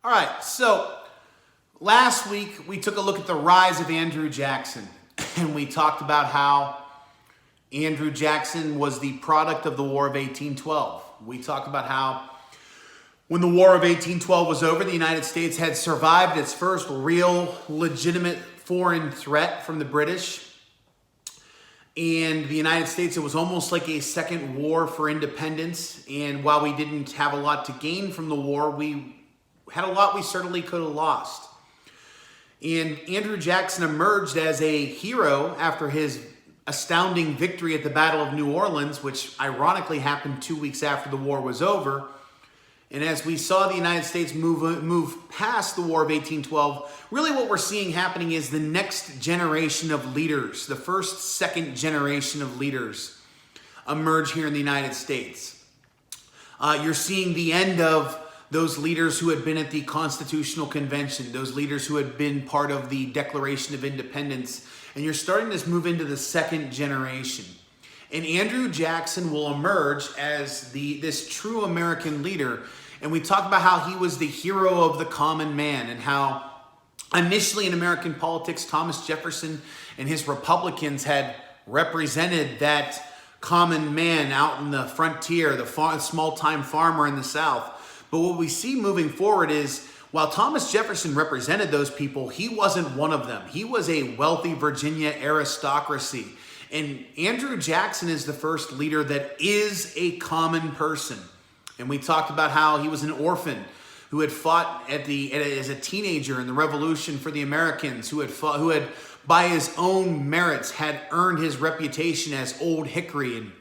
All right, so last week we took a look at the rise of Andrew Jackson, and we talked about how Andrew Jackson was the product of the War of 1812. We talked about how when the War of 1812 was over, the United States had survived its first real legitimate foreign threat from the British. And the United States, it was almost like a second war for independence. And while we didn't have a lot to gain from the war, we had a lot we certainly could have lost. And Andrew Jackson emerged as a hero after his astounding victory at the Battle of New Orleans, which ironically happened 2 weeks after the war was over. And as we saw the United States move past the War of 1812, really what we're seeing happening is the next generation of leaders, the first, second generation of leaders emerge here in the United States. You're seeing the end of those leaders who had been at the Constitutional Convention, those leaders who had been part of the Declaration of Independence, and you're starting to move into the second generation. And Andrew Jackson will emerge as this true American leader. And we talked about how he was the hero of the common man and how initially in American politics, Thomas Jefferson and his Republicans had represented that common man out in the frontier, the small-time farmer in the South. But what we see moving forward is while Thomas Jefferson represented those people, he wasn't one of them. He was a wealthy Virginia aristocracy. And Andrew Jackson is the first leader that is a common person. And we talked about how he was an orphan who had fought as a teenager in the Revolution for the Americans, who had by his own merits had earned his reputation as Old Hickory and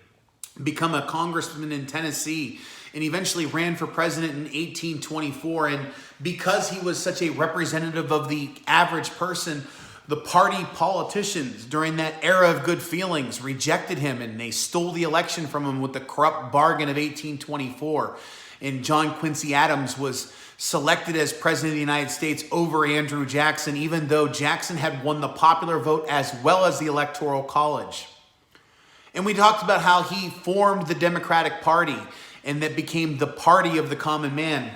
become a congressman in Tennessee, and eventually ran for president in 1824. And because he was such a representative of the average person, the party politicians during that era of good feelings rejected him, and they stole the election from him with the corrupt bargain of 1824. And John Quincy Adams was selected as president of the United States over Andrew Jackson, even though Jackson had won the popular vote as well as the Electoral College. And we talked about how he formed the Democratic Party, and that became the party of the common man.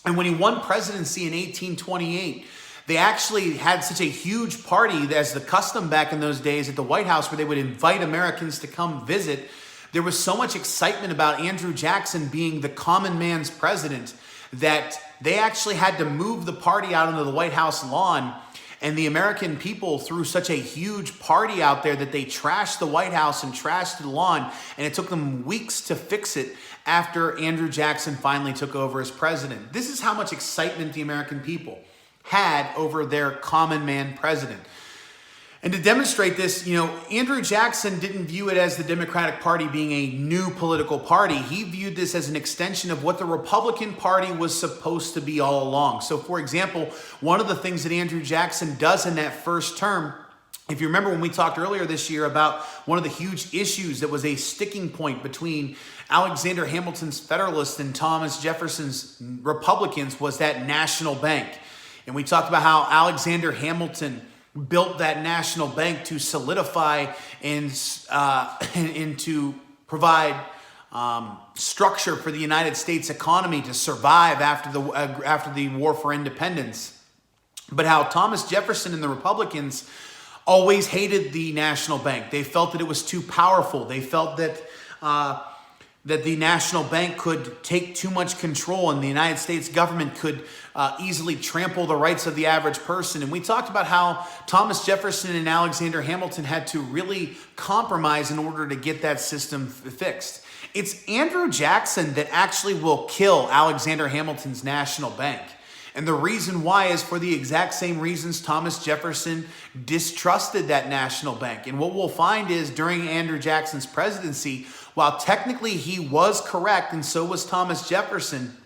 And when he won presidency in 1828, they actually had such a huge party as the custom back in those days at the White House where they would invite Americans to come visit. There was so much excitement about Andrew Jackson being the common man's president that they actually had to move the party out onto the White House lawn. And the American people threw such a huge party out there that they trashed the White House and trashed the lawn. And it took them weeks to fix it after Andrew Jackson finally took over as president. This is how much excitement the American people had over their common man president. And to demonstrate this, Andrew Jackson didn't view it as the Democratic Party being a new political party. He viewed this as an extension of what the Republican Party was supposed to be all along. So, for example, one of the things that Andrew Jackson does in that first term, if you remember when we talked earlier this year about one of the huge issues that was a sticking point between Alexander Hamilton's Federalists and Thomas Jefferson's Republicans, was that national bank. And we talked about how Alexander Hamilton built that national bank to solidify and to provide structure for the United States economy to survive after the War for Independence. But how Thomas Jefferson and the Republicans always hated the national bank. They felt that it was too powerful. They felt that the national bank could take too much control and the United States government could easily trample the rights of the average person. And we talked about how Thomas Jefferson and Alexander Hamilton had to really compromise in order to get that system fixed. It's Andrew Jackson that actually will kill Alexander Hamilton's national bank. And the reason why is for the exact same reasons Thomas Jefferson distrusted that national bank. And what we'll find is during Andrew Jackson's presidency, while technically he was correct and so was Thomas Jefferson,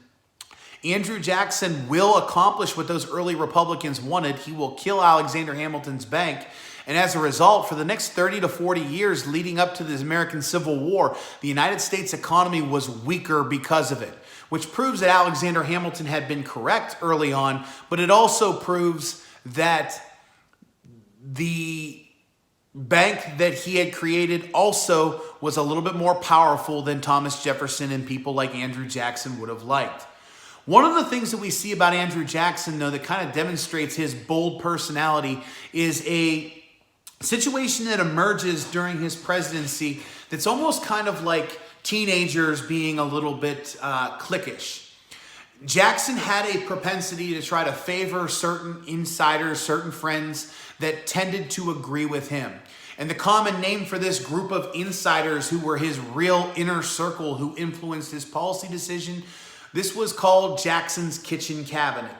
Andrew Jackson will accomplish what those early Republicans wanted. He will kill Alexander Hamilton's bank. And as a result, for the next 30 to 40 years leading up to the American Civil War, the United States economy was weaker because of it, which proves that Alexander Hamilton had been correct early on, but it also proves that the bank that he had created also was a little bit more powerful than Thomas Jefferson and people like Andrew Jackson would have liked. One of the things that we see about Andrew Jackson, though, that kind of demonstrates his bold personality is a situation that emerges during his presidency that's almost kind of like teenagers being a little bit cliquish. Jackson had a propensity to try to favor certain insiders, certain friends that tended to agree with him. And the common name for this group of insiders who were his real inner circle who influenced his policy decision, this was called Jackson's kitchen cabinet.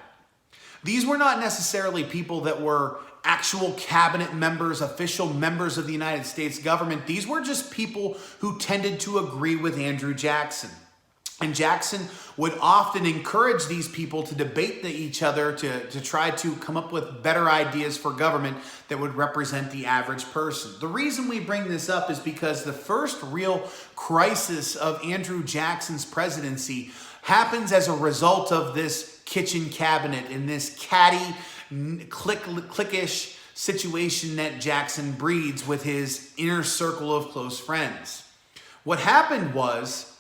These were not necessarily people that were actual cabinet members, official members of the United States government. These were just people who tended to agree with Andrew Jackson. And Jackson would often encourage these people to debate each other to try to come up with better ideas for government that would represent the average person. The reason we bring this up is because the first real crisis of Andrew Jackson's presidency happens as a result of this kitchen cabinet and this catty, cliquish situation that Jackson breeds with his inner circle of close friends. What happened was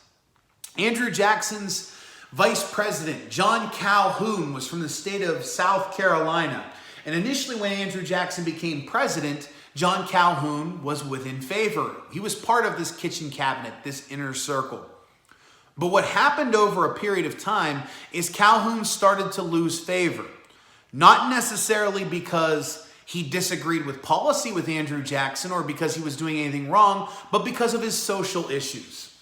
Andrew Jackson's vice president, John Calhoun, was from the state of South Carolina. And initially when Andrew Jackson became president, John Calhoun was within favor. He was part of this kitchen cabinet, this inner circle. But what happened over a period of time is Calhoun started to lose favor. Not necessarily because he disagreed with policy with Andrew Jackson or because he was doing anything wrong, but because of his social issues.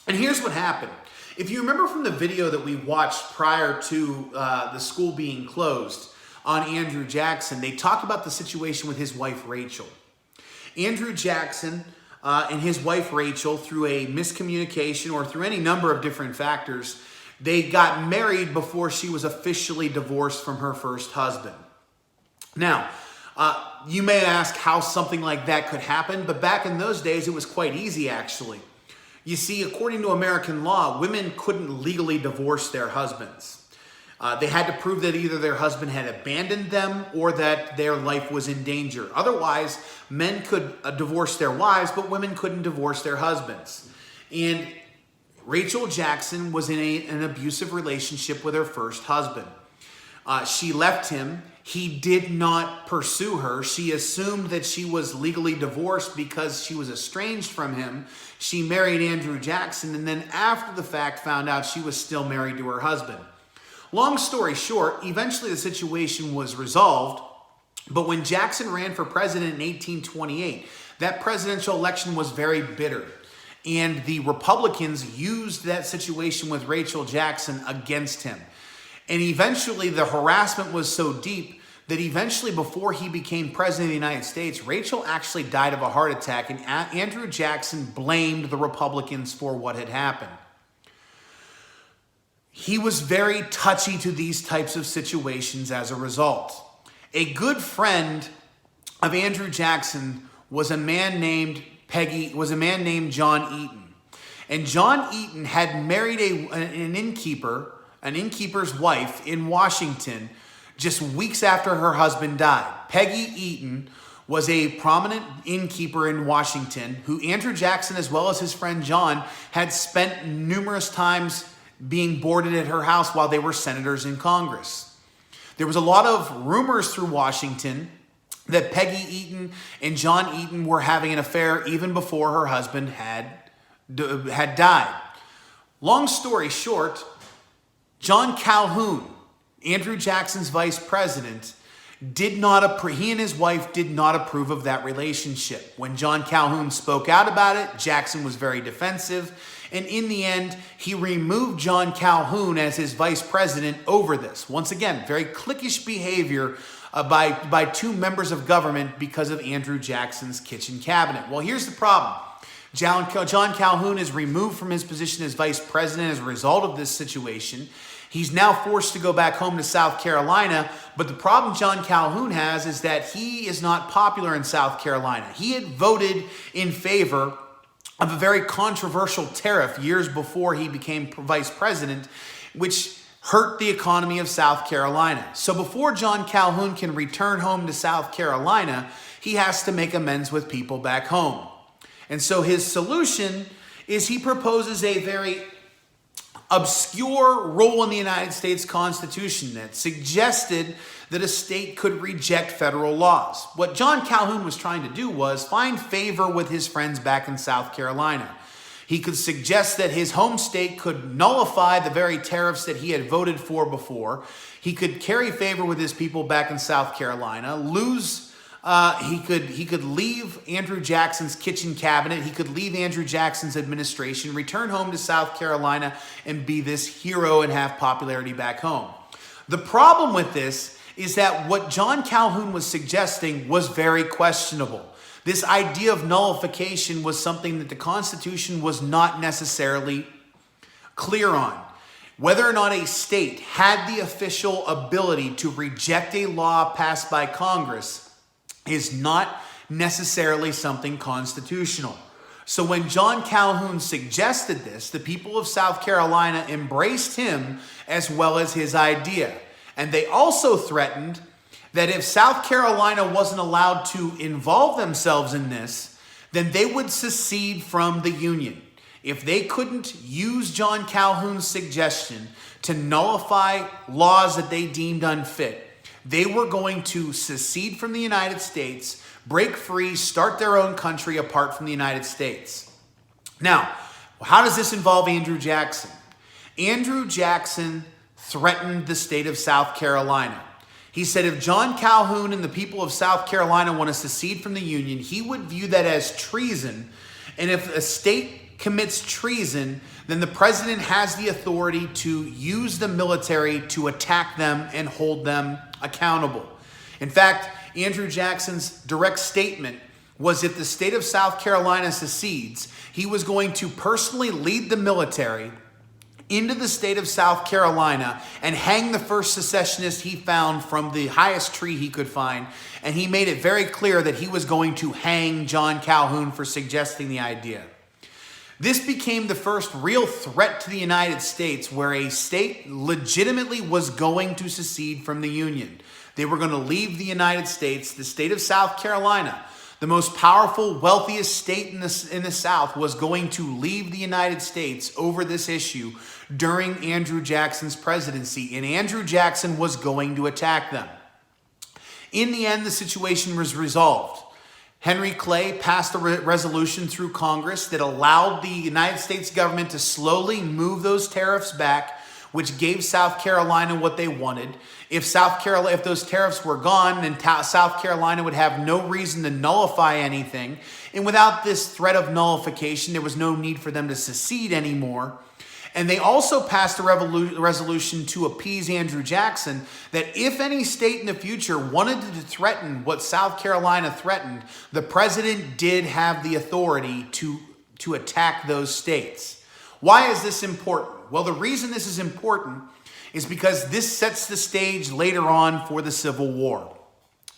And here's what happened. If you remember from the video that we watched prior to the school being closed on Andrew Jackson, they talked about the situation with his wife, Rachel. Andrew Jackson and his wife, Rachel, through a miscommunication or through any number of different factors, they got married before she was officially divorced from her first husband. Now, you may ask how something like that could happen, but back in those days, it was quite easy, actually. You see, according to American law, women couldn't legally divorce their husbands. They had to prove that either their husband had abandoned them or that their life was in danger. Otherwise, men could divorce their wives, but women couldn't divorce their husbands. And Rachel Jackson was in an abusive relationship with her first husband. She left him. He did not pursue her. She assumed that she was legally divorced because she was estranged from him. She married Andrew Jackson, and then after the fact found out she was still married to her husband. Long story short, eventually the situation was resolved, but when Jackson ran for president in 1828, that presidential election was very bitter. And the Republicans used that situation with Rachel Jackson against him. And eventually the harassment was so deep that eventually before he became president of the United States, Rachel actually died of a heart attack, and Andrew Jackson blamed the Republicans for what had happened. He was very touchy to these types of situations as a result. A good friend of Andrew Jackson was a man named John Eaton. And John Eaton had married an innkeeper's wife in Washington just weeks after her husband died. Peggy Eaton was a prominent innkeeper in Washington who Andrew Jackson, as well as his friend John, had spent numerous times being boarded at her house while they were senators in Congress. There was a lot of rumors through Washington that Peggy Eaton and John Eaton were having an affair even before her husband had died. Long story short, John Calhoun, Andrew Jackson's vice president, he and his wife did not approve of that relationship. When John Calhoun spoke out about it, Jackson was very defensive. And in the end, he removed John Calhoun as his vice president over this. Once again, very cliquish behavior by two members of government because of Andrew Jackson's kitchen cabinet. Well, here's the problem. John Calhoun is removed from his position as vice president as a result of this situation. He's now forced to go back home to South Carolina, but the problem John Calhoun has is that he is not popular in South Carolina. He had voted in favor of a very controversial tariff years before he became vice president, which hurt the economy of South Carolina. So before John Calhoun can return home to South Carolina, he has to make amends with people back home. And so his solution is he proposes a very obscure rule in the United States Constitution that suggested that a state could reject federal laws. What John Calhoun was trying to do was find favor with his friends back in South Carolina. He could suggest that his home state could nullify the very tariffs that he had voted for before. He could carry favor with his people back in South Carolina, he could leave Andrew Jackson's kitchen cabinet. He could leave Andrew Jackson's administration, return home to South Carolina, and be this hero and have popularity back home. The problem with this is that what John Calhoun was suggesting was very questionable. This idea of nullification was something that the Constitution was not necessarily clear on. Whether or not a state had the official ability to reject a law passed by Congress is not necessarily something constitutional. So when John Calhoun suggested this, the people of South Carolina embraced him as well as his idea. And they also threatened that if South Carolina wasn't allowed to involve themselves in this, then they would secede from the Union. If they couldn't use John Calhoun's suggestion to nullify laws that they deemed unfit, they were going to secede from the United States, break free, start their own country apart from the United States. Now, how does this involve Andrew Jackson? Andrew Jackson threatened the state of South Carolina. He said if John Calhoun and the people of South Carolina want to secede from the Union, he would view that as treason. And if a state commits treason, then the president has the authority to use the military to attack them and hold them accountable. In fact, Andrew Jackson's direct statement was if the state of South Carolina secedes, he was going to personally lead the military into the state of South Carolina and hang the first secessionist he found from the highest tree he could find. And he made it very clear that he was going to hang John Calhoun for suggesting the idea. This became the first real threat to the United States where a state legitimately was going to secede from the Union. They were going to leave the United States. The state of South Carolina, the most powerful, wealthiest state in the South, was going to leave the United States over this issue during Andrew Jackson's presidency, and Andrew Jackson was going to attack them. In the end, the situation was resolved. Henry Clay passed a resolution through Congress that allowed the United States government to slowly move those tariffs back, which gave South Carolina what they wanted. If those tariffs were gone, then South Carolina would have no reason to nullify anything. And without this threat of nullification, there was no need for them to secede anymore. And they also passed a resolution to appease Andrew Jackson that if any state in the future wanted to threaten what South Carolina threatened, the president did have the authority to attack those states. Why is this important? Well, the reason this is important is because this sets the stage later on for the Civil War.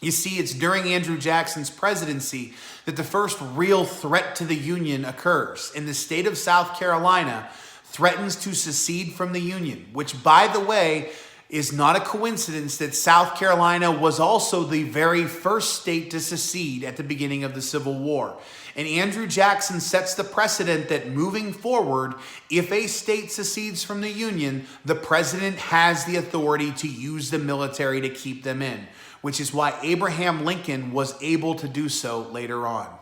You see, it's during Andrew Jackson's presidency that the first real threat to the Union occurs. In the state of South Carolina threatens to secede from the Union, which, by the way, is not a coincidence that South Carolina was also the very first state to secede at the beginning of the Civil War. And Andrew Jackson sets the precedent that moving forward, if a state secedes from the Union, the president has the authority to use the military to keep them in, which is why Abraham Lincoln was able to do so later on.